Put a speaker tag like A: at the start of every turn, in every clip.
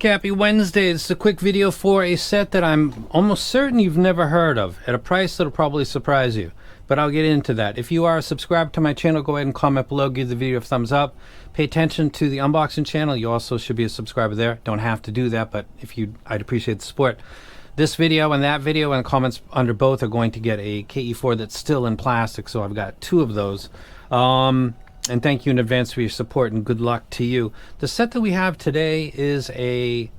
A: Happy Wednesday. This is a quick video for a set that I'm almost certain you've never heard of at a price that'll probably surprise you. But I'll get into that. If you are subscribed to my channel, go ahead and comment below, give the video a thumbs up. Pay attention to the unboxing channel. You also should be a subscriber there. Don't have to do that, but if you, I'd appreciate the support. This video and that video and comments under both are going to get a KE4 that's still in plastic, so I've got two of those. And thank you in advance for your support and good luck to you. The set that we have today is a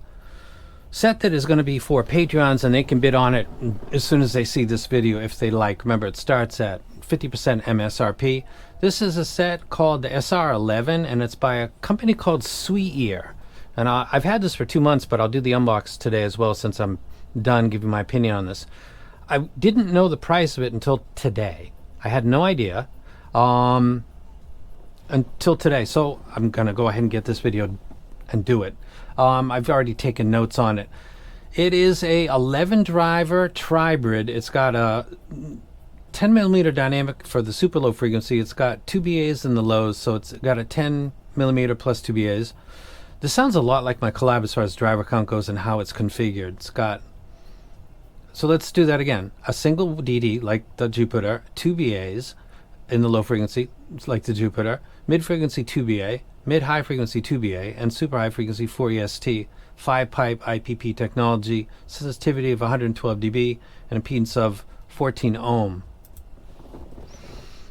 A: set that is going to be for Patreons, and they can bid on it as soon as they see this video if they like. Remember, it starts at 50% MSRP. This is a set called the SR11, and it's by a company called Sweear. And I've had this for 2 months, but I'll do the unbox today as well since I'm done giving my opinion on this. I didn't know the price of it until today. I had no idea. Until today, so I'm gonna go ahead and get this video and do it. I've already taken notes on it. It is a 11 driver tribrid. It's got a 10 millimeter dynamic for the super low frequency. It's got 2 BAs in the lows, so it's got a 10 millimeter plus 2 BAs. This sounds a lot like my collab as far as driver count goes and how it's configured. It's got, so let's do that again. A single DD like the Jupiter, 2 BAs in the low frequency like the Jupiter, mid frequency 2 BA, mid high frequency 2 BA, and super high frequency 4 EST, 5 pipe IPP technology, sensitivity of 112 dB, and impedance of 14 ohm.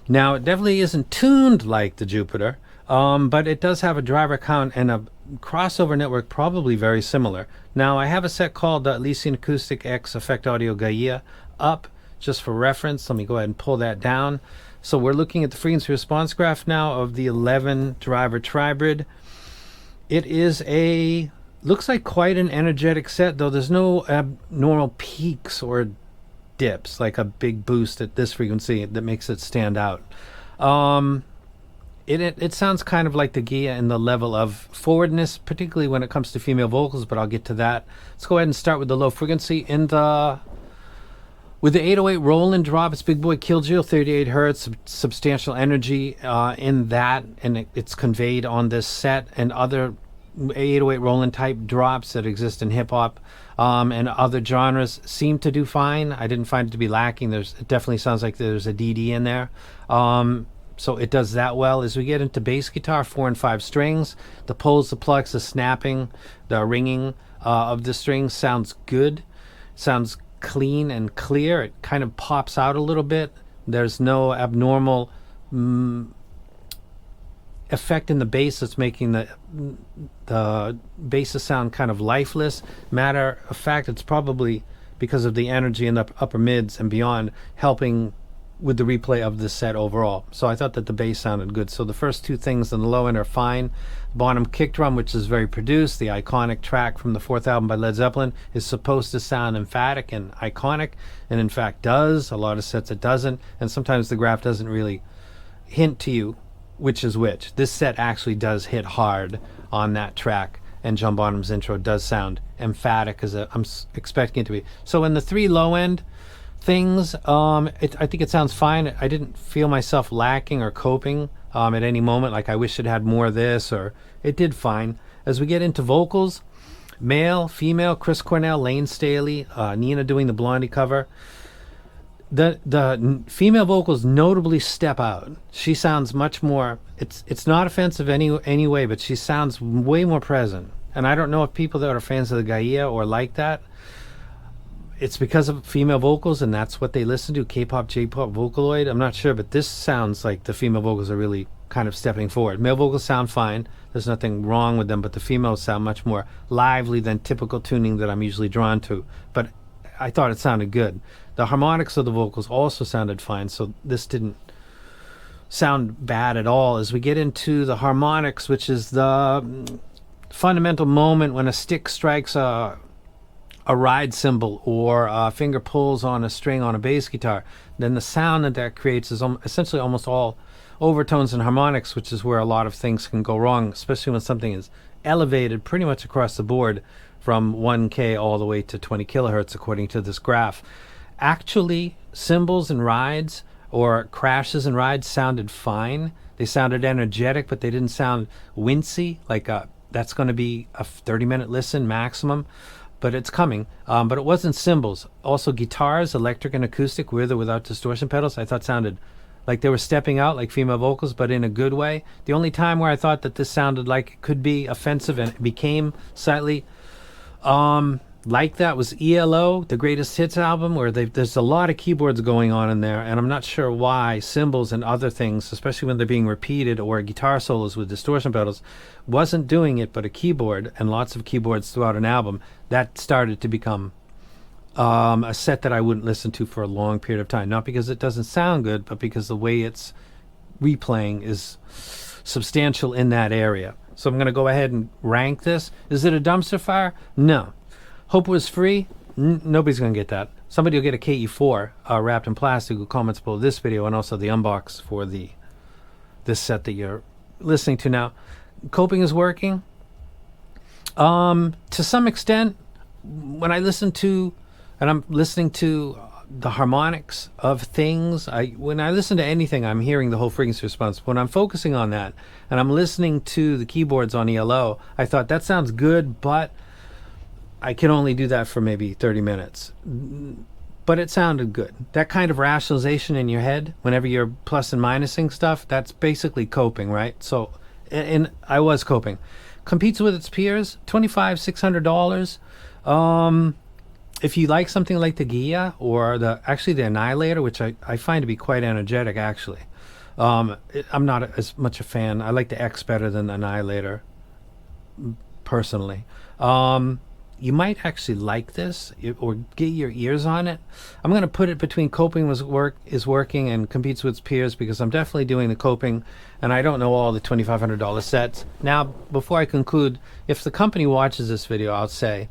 A: Now it definitely isn't tuned like the Jupiter, but it does have a driver count and a crossover network probably very similar. Now I have a set called the Lycean Acoustic X Effect Audio Gaia up just for reference. Let me go ahead and pull that down. So we're looking at the frequency response graph now of the 11 driver tribrid. It is a, looks like quite an energetic set, though there's no abnormal peaks or dips, like a big boost at this frequency that makes it stand out. It sounds kind of like the Gaia in the level of forwardness, particularly when it comes to female vocals, but I'll get to that. Let's go ahead and start with the low frequency. With the 808 Roland drop, it's Big Boy Killjoy, 38 hertz, substantial energy in that, and it's conveyed on this set, and other 808 Roland type drops that exist in hip hop and other genres seem to do fine. I didn't find it to be lacking. It definitely sounds like there's a DD in there. So it does that well. As we get into bass guitar, 4 and 5 strings, the pulls, the plucks, the snapping, the ringing of the strings sounds good. Sounds clean and clear. It kind of pops out a little bit. There's no abnormal effect in the bass that's making the basses sound kind of lifeless. Matter of fact, it's probably because of the energy in the upper mids and beyond helping with the replay of the set overall. So I thought that the bass sounded good. So the first two things on the low end are fine. Bottom kick drum, which is very produced, the iconic track from the 4th album by Led Zeppelin, is supposed to sound emphatic and iconic, and in fact does. A lot of sets it doesn't, and sometimes the graph doesn't really hint to you which is which. This set actually does hit hard on that track, and John Bonham's intro does sound emphatic as I'm expecting it to be. So in the 3 low end things, I think it sounds fine. I didn't feel myself lacking or coping at any moment, like I wish it had more of this, or it did fine. As we get into vocals, male, female, Chris Cornell, Lane Staley, Nina doing the Blondie cover. The female vocals notably step out. She sounds much more, it's not offensive any way, but she sounds way more present. And I don't know if people that are fans of the Gaia or like that, it's because of female vocals and that's what they listen to, K-pop, J-pop, Vocaloid. I'm not sure, but this sounds like the female vocals are really kind of stepping forward. Male vocals sound fine. There's nothing wrong with them, but the females sound much more lively than typical tuning that I'm usually drawn to. But I thought it sounded good. The harmonics of the vocals also sounded fine, so this didn't sound bad at all. As we get into the harmonics, which is the fundamental moment when a stick strikes a ride cymbal or a finger pulls on a string on a bass guitar, then the sound that creates is essentially almost all overtones and harmonics, which is where a lot of things can go wrong, especially when something is elevated pretty much across the board from 1K all the way to 20 kilohertz according to this graph. Actually, cymbals and rides or crashes and rides sounded fine. They sounded energetic, but they didn't sound wincy like a that's going to be a 30-minute listen maximum, but it's coming. But it wasn't cymbals. Also guitars, electric and acoustic, with or without distortion pedals, I thought sounded like they were stepping out like female vocals, but in a good way. The only time where I thought that this sounded like it could be offensive and it became slightly like that was ELO, the Greatest Hits album, where there's a lot of keyboards going on in there, and I'm not sure why cymbals and other things, especially when they're being repeated, or guitar solos with distortion pedals, wasn't doing it, but a keyboard, and lots of keyboards throughout an album, that started to become a set that I wouldn't listen to for a long period of time. Not because it doesn't sound good, but because the way it's replaying is substantial in that area. So I'm going to go ahead and rank this. Is it a dumpster fire? No. Hope it was free? Nobody's going to get that. Somebody will get a KE4 wrapped in plastic who comments below this video, and also the unbox for this set that you're listening to now. Coping is working. To some extent, when I listen to, and I'm listening to the harmonics of things, when I listen to anything, I'm hearing the whole frequency response. When I'm focusing on that, and I'm listening to the keyboards on ELO, I thought that sounds good, but I can only do that for maybe 30 minutes. But it sounded good. That kind of rationalization in your head, whenever you're plus and minusing stuff, that's basically coping, right? So, and I was coping. Competes with its peers, $2,500, $600. If you like something like the Gia or the Annihilator, which I find to be quite energetic, actually. I'm not as much a fan. I like the X better than the Annihilator, personally. You might actually like this or get your ears on it. I'm going to put it between Coping is working and Competes with its peers, because I'm definitely doing the Coping, and I don't know all the $2,500 sets. Now, before I conclude, if the company watches this video, I'll say,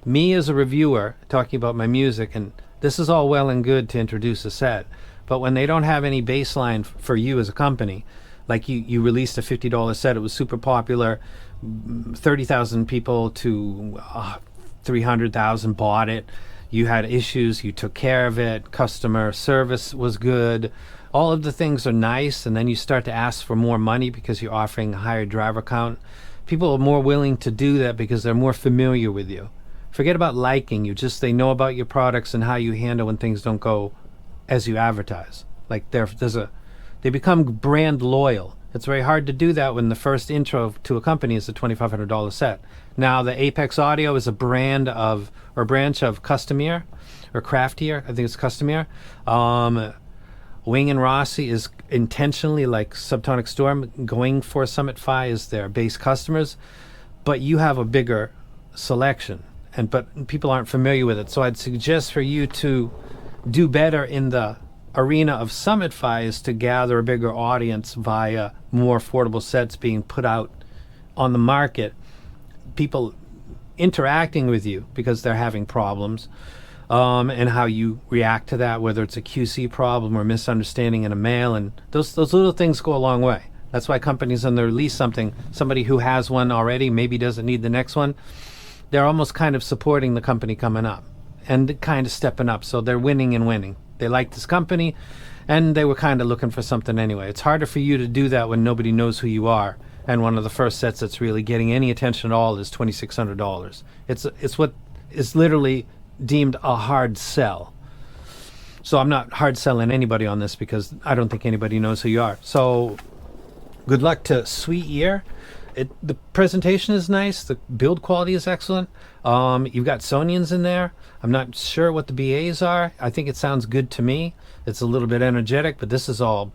A: me as a reviewer talking about my music, and this is all well and good to introduce a set, but when they don't have any baseline for you as a company, like you released a $50 set, it was super popular, 30,000 people to 300,000 bought it, you had issues, you took care of it, customer service was good, all of the things are nice, and then you start to ask for more money because you're offering a higher driver count. People are more willing to do that because they're more familiar with you. Forget about liking you, just they know about your products and how you handle when things don't go as you advertise. Like they become brand loyal. It's very hard to do that when the first intro to a company is a $2,500 set. Now, the Apex Audio is a branch of Customier, or Craftier. I think it's Customier. Wing and Rossi is intentionally, like Subtonic Storm, going for Summit Phi as their base customers, but you have a bigger selection, but people aren't familiar with it. So I'd suggest for you to do better in the arena of Summit Phi is to gather a bigger audience via more affordable sets being put out on the market, people interacting with you because they're having problems, and how you react to that, whether it's a QC problem or misunderstanding in a mail, and those little things go a long way. That's why companies, when they release somebody who has one already maybe doesn't need the next one, they're almost kind of supporting the company coming up and kind of stepping up, so they're winning and winning. They like this company, and they were kind of looking for something anyway. It's harder for you to do that when nobody knows who you are, and one of the first sets that's really getting any attention at all is $2,600. It's what is literally deemed a hard sell. So I'm not hard selling anybody on this because I don't think anybody knows who you are. So good luck to Sweear. The presentation is nice. The build quality is excellent. You've got Sonians in there. I'm not sure what the BAs are. I think it sounds good to me. It's a little bit energetic, but this is all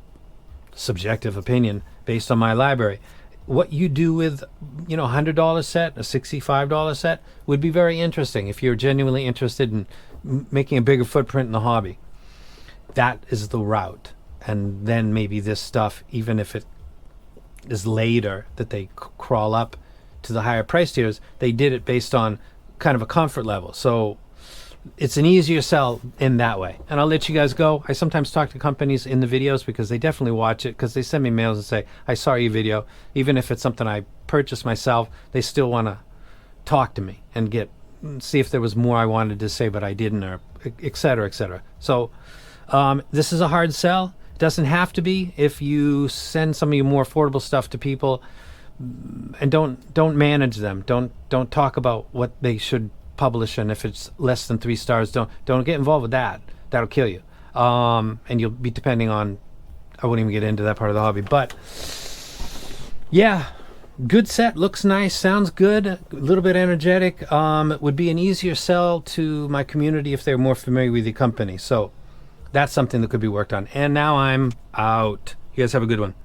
A: subjective opinion based on my library. What you do with, $100 set, a $65 set would be very interesting if you're genuinely interested in making a bigger footprint in the hobby. That is the route. And then maybe this stuff, even if it is later that they crawl up to the higher price tiers, they did it based on kind of a comfort level. So it's an easier sell in that way. And I'll let you guys go. I sometimes talk to companies in the videos because they definitely watch it, because they send me mails and say, I saw your video. Even if it's something I purchased myself, they still want to talk to me and see if there was more I wanted to say but I didn't, or et cetera, et cetera. So this is a hard sell. Doesn't have to be if you send some of your more affordable stuff to people, and don't manage them. Don't talk about what they should publish, and if it's less than 3 stars, don't get involved with that. That'll kill you. And you'll be depending on. I wouldn't even get into that part of the hobby, but yeah, good set, looks nice, sounds good, a little bit energetic. It would be an easier sell to my community if they're more familiar with the company. So that's something that could be worked on. And now I'm out. You guys have a good one.